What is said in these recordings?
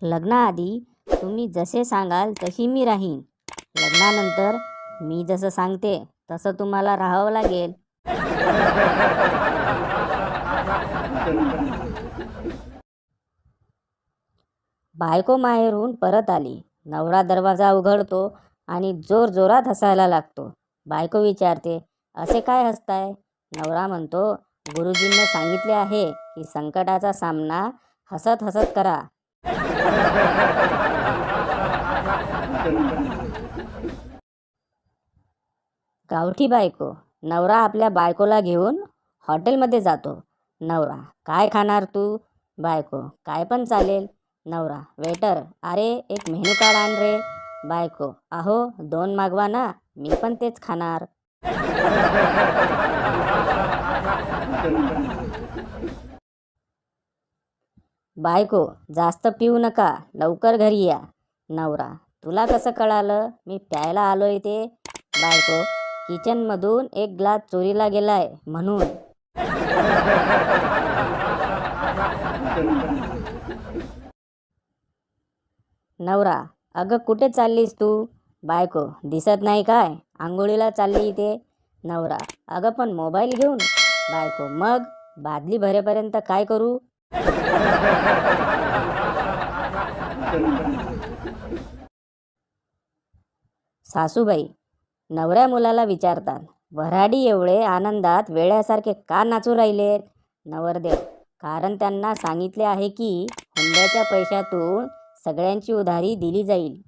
लग्नाआधी तुम्ही जसे सांगाल तशी मी राहीन. लग्नानंतर मी जसं सांगते तसं तुम्हाला राहावं लागेल. बायको माहेरून परत आली. नवरा दरवाजा उघडतो आणि जोरजोरात हसायला लागतो. बायको विचारते, असे काय हसताय? नवरा म्हणतो, गुरुजींनी सांगितले आहे की संकटाचा सामना हसत हसत करा. गावठी बायको. नवरा आपल्या बायकोला घेऊन हॉटेलमध्ये जातो. नवरा, काय खाणार तू? बायको, काय पण चालेल. नवरा, वेटर, अरे एक मेनू कार्ड आण रे. बायको, अहो 2 मागवा ना, मी पण तेच खाणार. बायको, जास्त पिऊ नका, लवकर घरी या. नवरा, तुला कसं कळालं मी प्यायला आलोय ते? बायको, किचनमधून एक ग्लास चोरीला गेलाय म्हणून. नवरा, अगं कुठे चाललीस तू? बायको, दिसत नाही काय? आंघोळीला चालली इथे. नवरा, अगं पण मोबाईल घेऊन. बायको, मग बादली भरेपर्यंत काय करू? सासूबाई नवऱ्या मुलाला विचारतात, वऱ्हाडी एवढे आनंदात वेड्यासारखे का नाचू राहिलेत? नवरदेव, कारण त्यांना सांगितले आहे की हुंड्याच्या पैशातून सगळ्यांची उधारी दिली जाईल.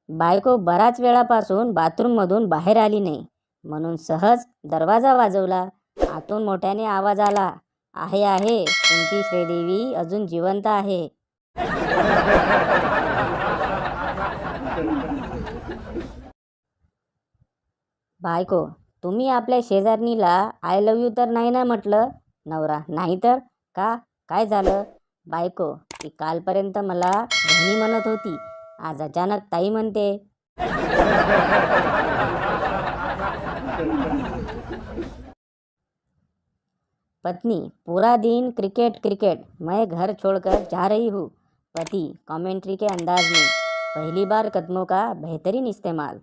बायको बराच वेळापासून बाथरूममधून बाहेर आली नाही म्हणून सहज दरवाजा वाजवला. आतून मोठ्याने आवाज आला, आहे आहे, तुमची श्रीदेवी अजून जिवंत आहे. बायको, तुम्ही आपल्या शेजारणीला आय लव्ह यू तर नाही ना म्हटलं? नवरा, नाही तर का, काय झालं? बायको, ती कालपर्यंत मला बहिणी म्हणत होती, आज अचानक ताई म्हणते. पत्नी, पूरा दिन क्रिकेट क्रिकेट, मैं घर छोड़कर जा रही हूँ. पति कमेंट्री के अंदाज में, पहली बार कदमों का बेहतरीन इस्तेमाल.